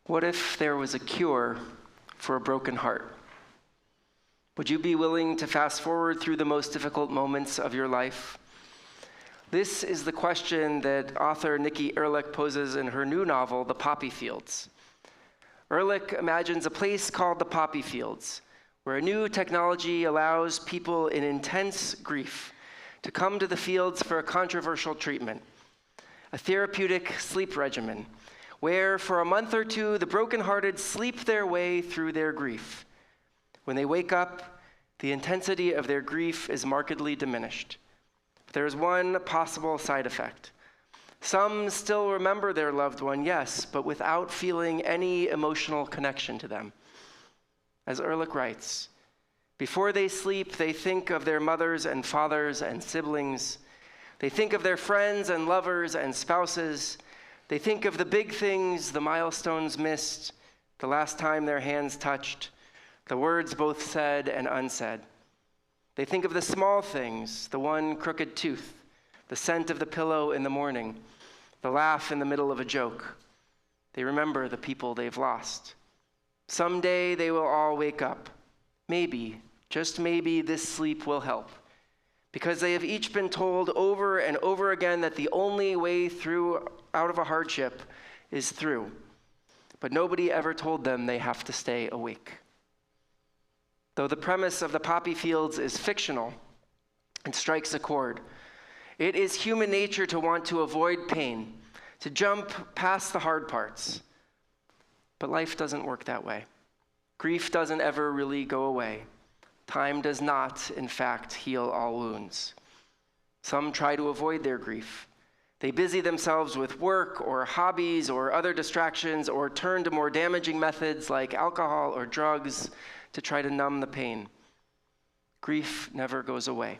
What if there was a cure for a broken heart? Would you be willing to fast forward through the most difficult moments of your life? This is the question that author Nikki Ehrlich poses in her new novel, The Poppy Fields. Ehrlich imagines a place called the Poppy Fields, where a new technology allows people in intense grief to come to the fields for a controversial treatment, a therapeutic sleep regimen, where for a month or two, the brokenhearted sleep their way through their grief. When they wake up, the intensity of their grief is markedly diminished. But there is one possible side effect. Some still remember their loved one, yes, but without feeling any emotional connection to them. As Ehrlich writes, before they sleep, they think of their mothers and fathers and siblings. They think of their friends and lovers and spouses. They think of the big things, the milestones missed, the last time their hands touched, the words both said and unsaid. They think of the small things, the one crooked tooth, the scent of the pillow in the morning, the laugh in the middle of a joke. They remember the people they've lost. Someday they will all wake up. Maybe, just maybe, this sleep will help, because they have each been told over and over again that the only way through out of a hardship is through. But nobody ever told them they have to stay awake. Though the premise of the Poppy Fields is fictional and strikes a chord, it is human nature to want to avoid pain, to jump past the hard parts. But life doesn't work that way. Grief doesn't ever really go away. Time does not, in fact, heal all wounds. Some try to avoid their grief. They busy themselves with work or hobbies or other distractions, or turn to more damaging methods like alcohol or drugs to try to numb the pain. Grief never goes away.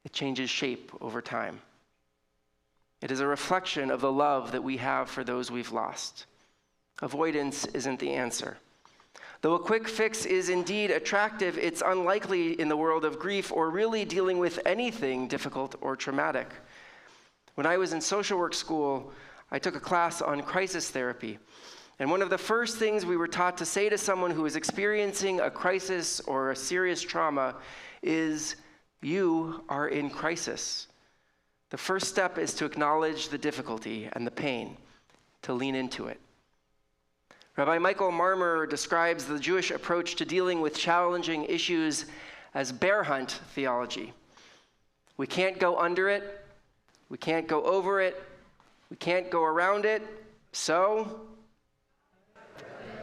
It changes shape over time. It is a reflection of the love that we have for those we've lost. Avoidance isn't the answer. Though a quick fix is indeed attractive, it's unlikely in the world of grief or really dealing with anything difficult or traumatic. When I was in social work school, I took a class on crisis therapy. And one of the first things we were taught to say to someone who is experiencing a crisis or a serious trauma is, "You are in crisis." The first step is to acknowledge the difficulty and the pain, to lean into it. Rabbi Michael Marmer describes the Jewish approach to dealing with challenging issues as bear hunt theology. We can't go under it, we can't go over it, we can't go around it, so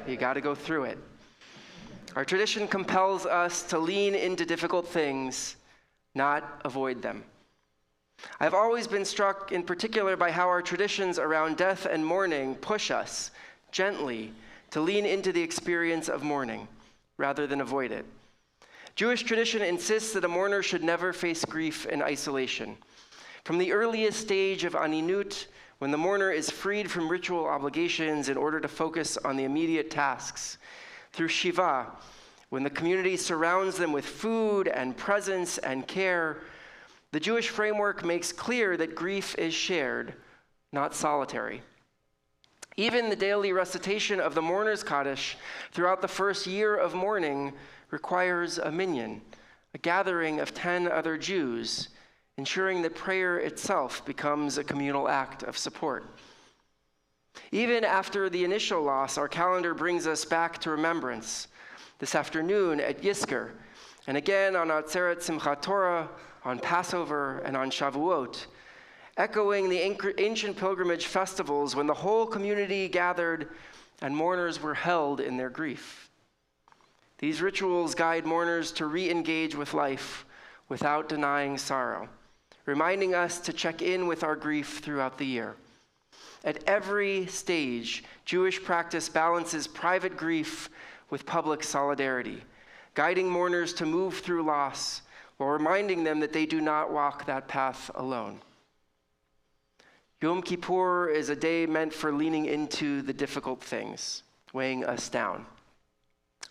you got to go through it. Our tradition compels us to lean into difficult things, not avoid them. I've always been struck in particular by how our traditions around death and mourning push us gently to lean into the experience of mourning rather than avoid it. Jewish tradition insists that a mourner should never face grief in isolation. From the earliest stage of aninut, when the mourner is freed from ritual obligations in order to focus on the immediate tasks, through Shiva, when the community surrounds them with food and presence and care, the Jewish framework makes clear that grief is shared, not solitary. Even the daily recitation of the Mourner's Kaddish throughout the first year of mourning requires a minyan, a gathering of 10 other Jews, ensuring that prayer itself becomes a communal act of support. Even after the initial loss, our calendar brings us back to remembrance. This afternoon at Yizkor, and again on Atzeret Simchat Torah, on Passover, and on Shavuot, echoing the ancient pilgrimage festivals when the whole community gathered and mourners were held in their grief. These rituals guide mourners to re-engage with life without denying sorrow, reminding us to check in with our grief throughout the year. At every stage, Jewish practice balances private grief with public solidarity, guiding mourners to move through loss while reminding them that they do not walk that path alone. Yom Kippur is a day meant for leaning into the difficult things, weighing us down.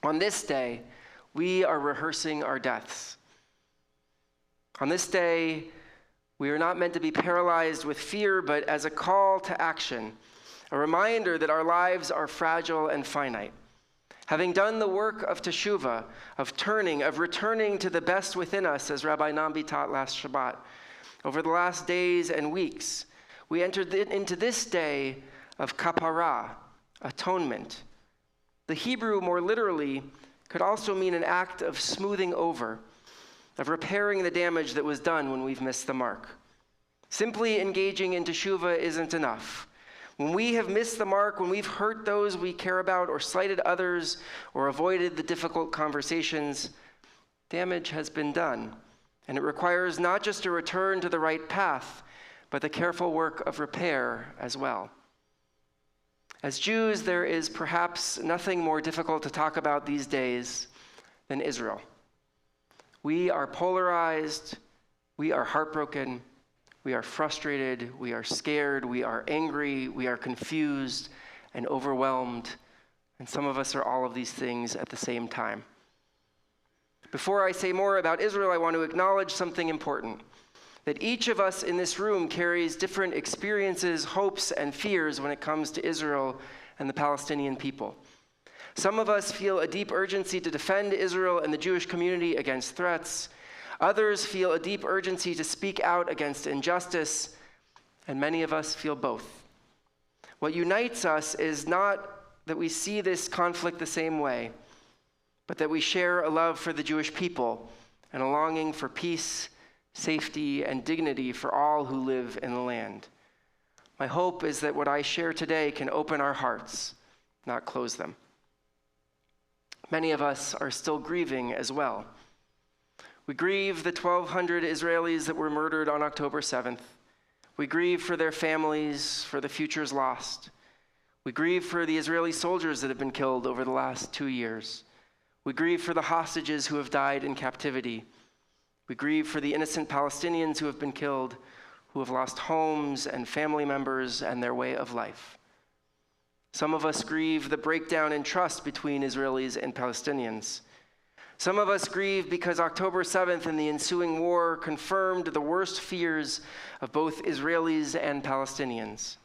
On this day, we are rehearsing our deaths. On this day, we are not meant to be paralyzed with fear, but as a call to action, a reminder that our lives are fragile and finite. Having done the work of teshuvah, of turning, of returning to the best within us, as Rabbi Nambi taught last Shabbat, over the last days and weeks, we entered into this day of kapara, atonement. The Hebrew, more literally, could also mean an act of smoothing over, of repairing the damage that was done when we've missed the mark. Simply engaging in teshuvah isn't enough. When we have missed the mark, when we've hurt those we care about or slighted others or avoided the difficult conversations, damage has been done. And it requires not just a return to the right path, but the careful work of repair as well. As Jews, there is perhaps nothing more difficult to talk about these days than Israel. We are polarized, we are heartbroken, we are frustrated, we are scared, we are angry, we are confused and overwhelmed, and some of us are all of these things at the same time. Before I say more about Israel, I want to acknowledge something important, that each of us in this room carries different experiences, hopes, and fears when it comes to Israel and the Palestinian people. Some of us feel a deep urgency to defend Israel and the Jewish community against threats. Others feel a deep urgency to speak out against injustice, and many of us feel both. What unites us is not that we see this conflict the same way, but that we share a love for the Jewish people and a longing for peace, safety, and dignity for all who live in the land. My hope is that what I share today can open our hearts, not close them. Many of us are still grieving as well. We grieve the 1,200 Israelis that were murdered on October 7th. We grieve for their families, for the futures lost. We grieve for the Israeli soldiers that have been killed over the last 2 years. We grieve for the hostages who have died in captivity. We grieve for the innocent Palestinians who have been killed, who have lost homes and family members and their way of life. Some of us grieve the breakdown in trust between Israelis and Palestinians. Some of us grieve because October 7th and the ensuing war confirmed the worst fears of both Israelis and Palestinians.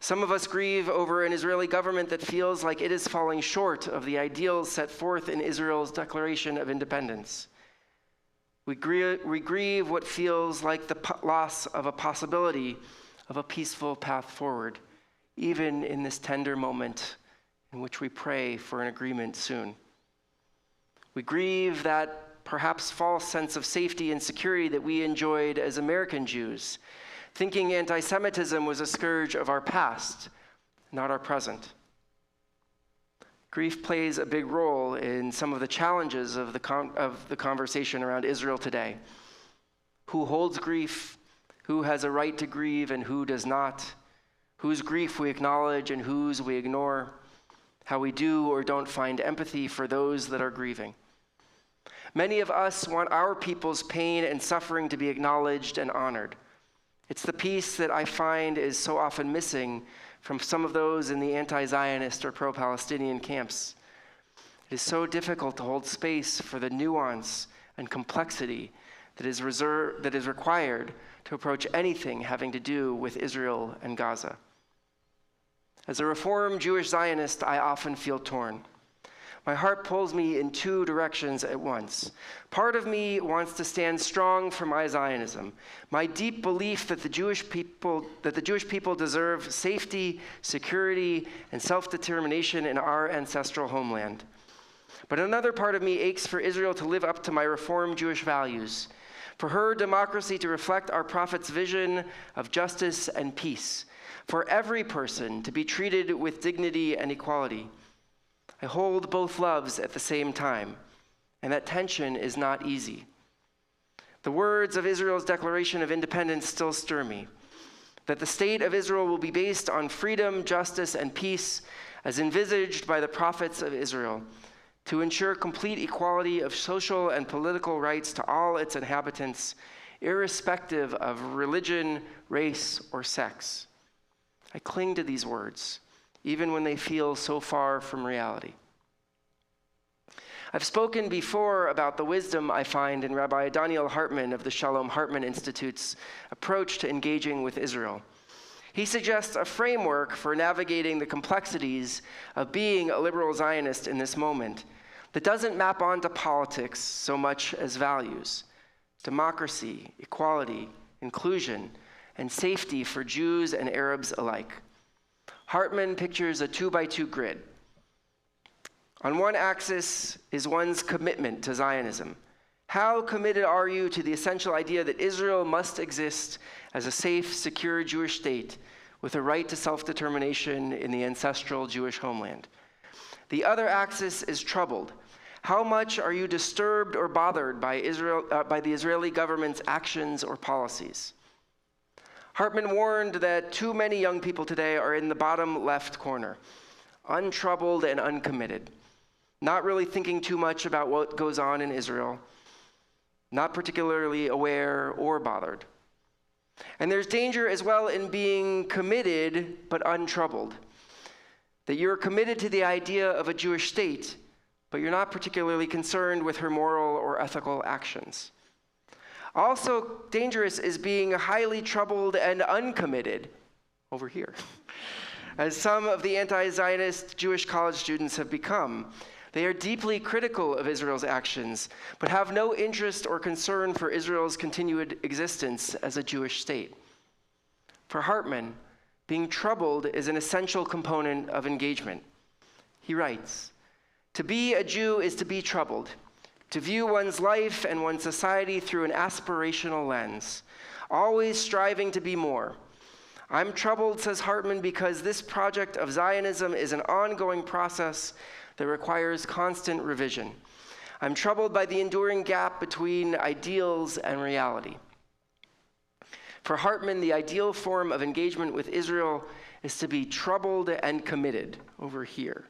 Some of us grieve over an Israeli government that feels like it is falling short of the ideals set forth in Israel's Declaration of Independence. We grieve what feels like the loss of a possibility of a peaceful path forward, even in this tender moment in which we pray for an agreement soon. We grieve that perhaps false sense of safety and security that we enjoyed as American Jews, thinking anti-Semitism was a scourge of our past, not our present. Grief plays a big role in some of the challenges of the conversation around Israel today. Who holds grief? Who has a right to grieve and who does not? Whose grief we acknowledge and whose we ignore? How we do or don't find empathy for those that are grieving. Many of us want our people's pain and suffering to be acknowledged and honored. It's the piece that I find is so often missing from some of those in the anti-Zionist or pro-Palestinian camps. It is so difficult to hold space for the nuance and complexity that is required to approach anything having to do with Israel and Gaza. As a Reformed Jewish Zionist, I often feel torn. My heart pulls me in two directions at once. Part of me wants to stand strong for my Zionism, my deep belief that the Jewish people deserve safety, security, and self-determination in our ancestral homeland. But another part of me aches for Israel to live up to my Reformed Jewish values, for her democracy to reflect our prophet's vision of justice and peace, for every person to be treated with dignity and equality. I hold both loves at the same time, and that tension is not easy. The words of Israel's Declaration of Independence still stir me, that the state of Israel will be based on freedom, justice, and peace as envisaged by the prophets of Israel, to ensure complete equality of social and political rights to all its inhabitants, irrespective of religion, race, or sex. I cling to these words, even when they feel so far from reality. I've spoken before about the wisdom I find in Rabbi Daniel Hartman of the Shalom Hartman Institute's approach to engaging with Israel. He suggests a framework for navigating the complexities of being a liberal Zionist in this moment that doesn't map onto politics so much as values: democracy, equality, inclusion, and safety for Jews and Arabs alike. Hartman pictures a 2x2 grid. On one axis is one's commitment to Zionism. How committed are you to the essential idea that Israel must exist as a safe, secure Jewish state with a right to self-determination in the ancestral Jewish homeland? The other axis is troubled. How much are you disturbed or bothered by the Israeli government's actions or policies? Hartman warned that too many young people today are in the bottom left corner, untroubled and uncommitted, not really thinking too much about what goes on in Israel, not particularly aware or bothered. And there's danger as well in being committed but untroubled, that you're committed to the idea of a Jewish state, but you're not particularly concerned with her moral or ethical actions. Also dangerous is being highly troubled and uncommitted over here, as some of the anti-Zionist Jewish college students have become. They are deeply critical of Israel's actions, but have no interest or concern for Israel's continued existence as a Jewish state. For Hartman, being troubled is an essential component of engagement. He writes, "To be a Jew is to be troubled, to view one's life and one's society through an aspirational lens, always striving to be more. I'm troubled," says Hartman, "because this project of Zionism is an ongoing process that requires constant revision. I'm troubled by the enduring gap between ideals and reality." For Hartman, the ideal form of engagement with Israel is to be troubled and committed over here.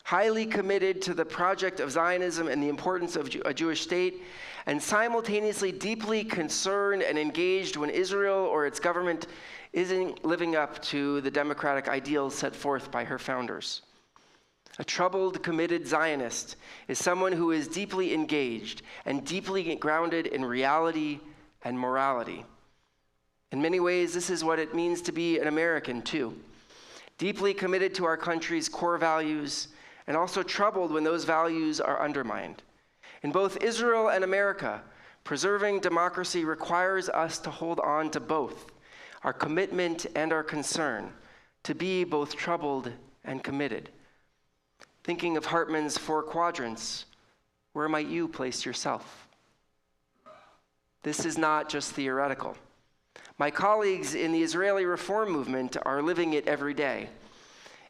Highly committed to the project of Zionism and the importance of a Jewish state, and simultaneously deeply concerned and engaged when Israel or its government isn't living up to the democratic ideals set forth by her founders. A troubled, committed Zionist is someone who is deeply engaged and deeply grounded in reality and morality. In many ways, this is what it means to be an American, too. Deeply committed to our country's core values, and also troubled when those values are undermined. In both Israel and America, preserving democracy requires us to hold on to both, our commitment and our concern, to be both troubled and committed. Thinking of Hartman's 4 quadrants, where might you place yourself? This is not just theoretical. My colleagues in the Israeli reform movement are living it every day.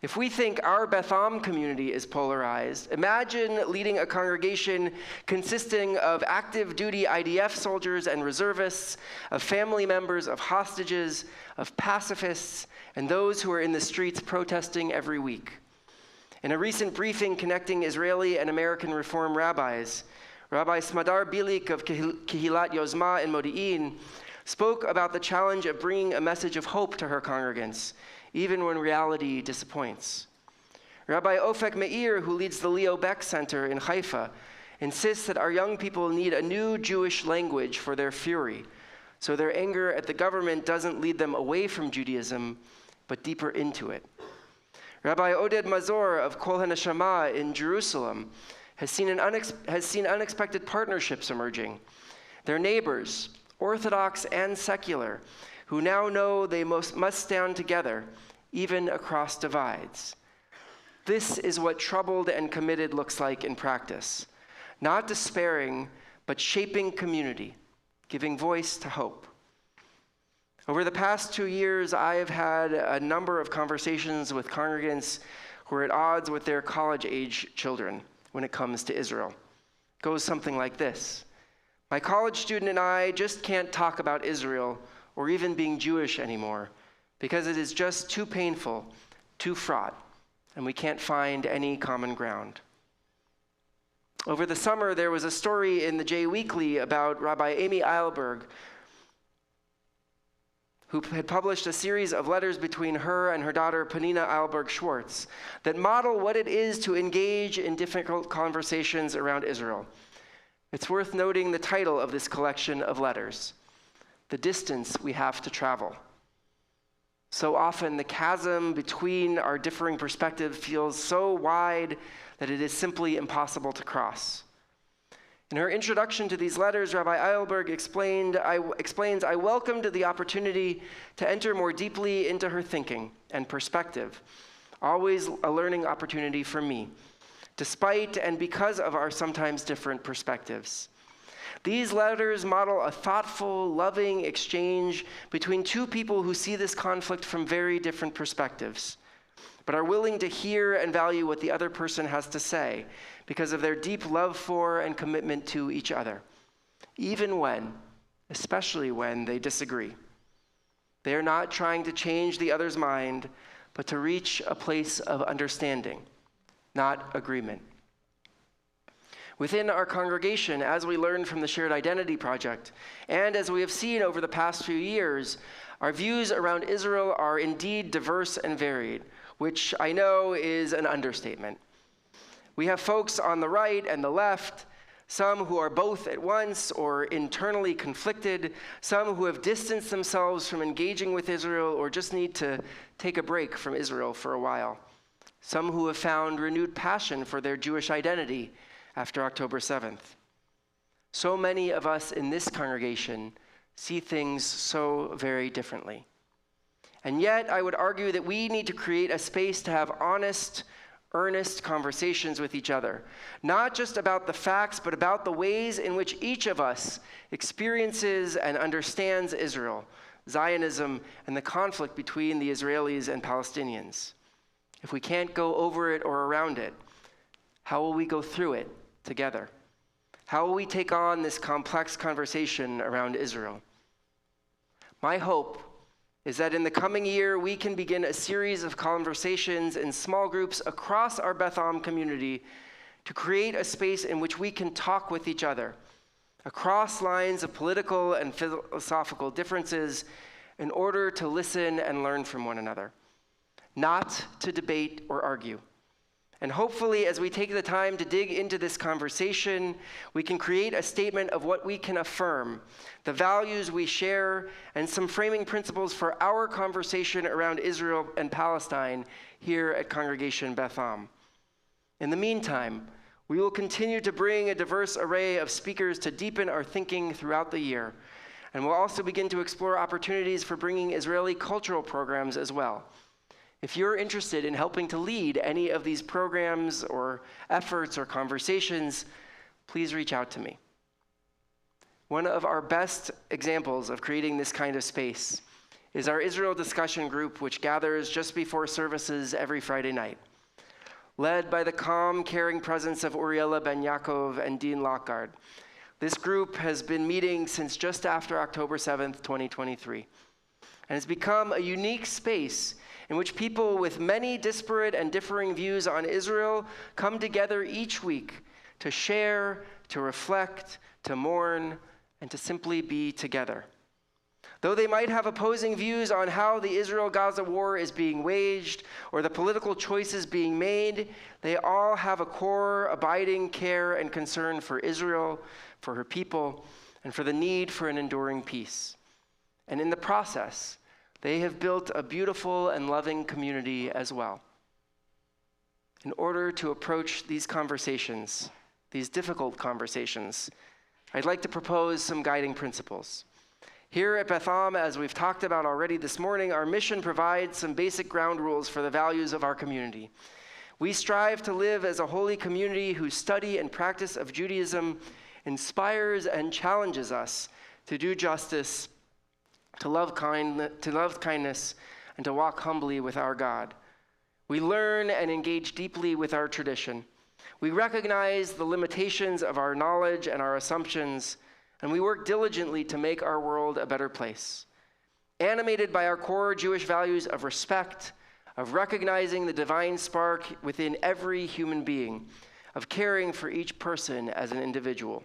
If we think our Beth Am community is polarized, imagine leading a congregation consisting of active duty IDF soldiers and reservists, of family members of hostages, of pacifists, and those who are in the streets protesting every week. In a recent briefing connecting Israeli and American Reform rabbis, Rabbi Smadar Bilik of Kehilat Yozma in Modi'in spoke about the challenge of bringing a message of hope to her congregants, even when reality disappoints. Rabbi Ofek Meir, who leads the Leo Beck Center in Haifa, insists that our young people need a new Jewish language for their fury, so their anger at the government doesn't lead them away from Judaism, but deeper into it. Rabbi Oded Mazor of Kol HaNeshama in Jerusalem has seen unexpected partnerships emerging. Their neighbors, Orthodox and secular, who now know they must stand together, even across divides. This is what troubled and committed looks like in practice. Not despairing, but shaping community, giving voice to hope. Over the past 2 years, I have had a number of conversations with congregants who are at odds with their college-age children when it comes to Israel. It goes something like this. My college student and I just can't talk about Israel or even being Jewish anymore because it is just too painful, too fraught, and we can't find any common ground. Over the summer, there was a story in the J Weekly about Rabbi Amy Eilberg, who had published a series of letters between her and her daughter, Panina Eilberg-Schwartz, that model what it is to engage in difficult conversations around Israel. It's worth noting the title of this collection of letters, The Distance We Have to Travel. So often the chasm between our differing perspectives feels so wide that it is simply impossible to cross. In her introduction to these letters, Rabbi Eilberg explains, I welcomed the opportunity to enter more deeply into her thinking and perspective, always a learning opportunity for me, despite and because of our sometimes different perspectives. These letters model a thoughtful, loving exchange between two people who see this conflict from very different perspectives, but are willing to hear and value what the other person has to say because of their deep love for and commitment to each other, even when, especially when, they disagree. They are not trying to change the other's mind, but to reach a place of understanding, not agreement. Within our congregation, as we learned from the Shared Identity Project, and as we have seen over the past few years, our views around Israel are indeed diverse and varied, which I know is an understatement. We have folks on the right and the left, some who are both at once or internally conflicted, some who have distanced themselves from engaging with Israel or just need to take a break from Israel for a while, some who have found renewed passion for their Jewish identity after October 7th. So many of us in this congregation see things so very differently. And yet, I would argue that we need to create a space to have honest, earnest conversations with each other, not just about the facts, but about the ways in which each of us experiences and understands Israel, Zionism, and the conflict between the Israelis and Palestinians. If we can't go over it or around it, how will we go through it together? How will we take on this complex conversation around Israel? My hope is that in the coming year, we can begin a series of conversations in small groups across our Beth Am community to create a space in which we can talk with each other across lines of political and philosophical differences in order to listen and learn from one another, not to debate or argue. And hopefully, as we take the time to dig into this conversation, we can create a statement of what we can affirm, the values we share, and some framing principles for our conversation around Israel and Palestine here at Congregation Beth Am. In the meantime, we will continue to bring a diverse array of speakers to deepen our thinking throughout the year, and we'll also begin to explore opportunities for bringing Israeli cultural programs as well. If you're interested in helping to lead any of these programs or efforts or conversations, please reach out to me. One of our best examples of creating this kind of space is our Israel discussion group, which gathers just before services every Friday night. Led by the calm, caring presence of Uriela Ben Yaakov and Dean Lockgard, this group has been meeting since just after October 7th, 2023, and has become a unique space in which people with many disparate and differing views on Israel come together each week to share, to reflect, to mourn, and to simply be together. Though they might have opposing views on how the Israel-Gaza war is being waged or the political choices being made, they all have a core, abiding care and concern for Israel, for her people, and for the need for an enduring peace. And in the process, they have built a beautiful and loving community as well. In order to approach these conversations, these difficult conversations, I'd like to propose some guiding principles. Here at Beth Am, as we've talked about already this morning, our mission provides some basic ground rules for the values of our community. We strive to live as a holy community whose study and practice of Judaism inspires and challenges us to do justice, to love kindness, and to walk humbly with our God. We learn and engage deeply with our tradition. We recognize the limitations of our knowledge and our assumptions, and we work diligently to make our world a better place. Animated by our core Jewish values of respect, of recognizing the divine spark within every human being, of caring for each person as an individual.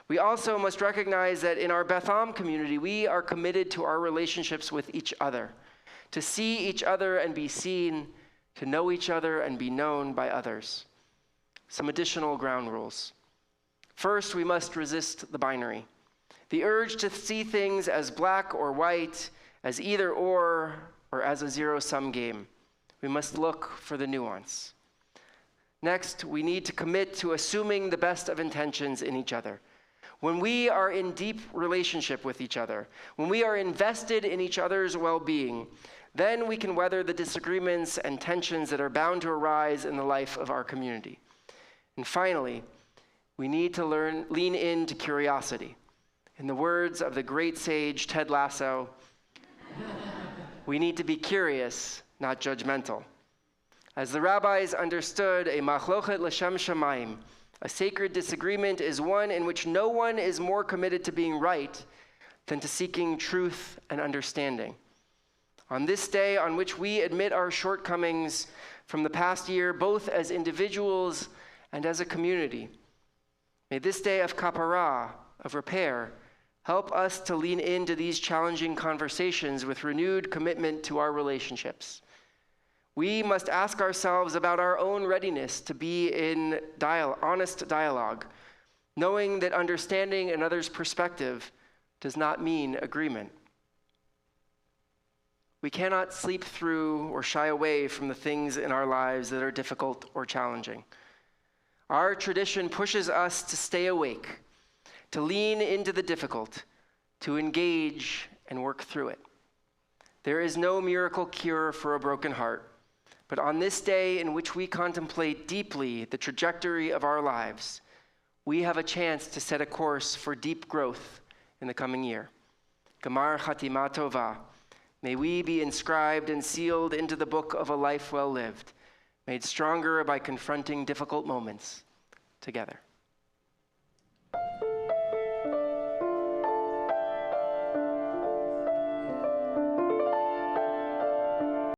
We also must recognize that in our Beth Am community, we are committed to our relationships with each other, to see each other and be seen, to know each other and be known by others. Some additional ground rules. First, we must resist the binary. The urge to see things as black or white, as either or or as a zero-sum game. We must look for the nuance. Next, we need to commit to assuming the best of intentions in each other. When we are in deep relationship with each other, when we are invested in each other's well-being, then we can weather the disagreements and tensions that are bound to arise in the life of our community. And finally, we need to lean into curiosity. In the words of the great sage Ted Lasso, we need to be curious, not judgmental. As the rabbis understood, a machlochet l'shem shamayim, a sacred disagreement, is one in which no one is more committed to being right than to seeking truth and understanding. On this day on which we admit our shortcomings from the past year, both as individuals and as a community, may this day of kapara, of repair, help us to lean into these challenging conversations with renewed commitment to our relationships. We must ask ourselves about our own readiness to be in honest dialogue, knowing that understanding another's perspective does not mean agreement. We cannot sleep through or shy away from the things in our lives that are difficult or challenging. Our tradition pushes us to stay awake, to lean into the difficult, to engage and work through it. There is no miracle cure for a broken heart, but on this day in which we contemplate deeply the trajectory of our lives, we have a chance to set a course for deep growth in the coming year. Gamar Chatima Tova. May we be inscribed and sealed into the book of a life well lived, made stronger by confronting difficult moments together.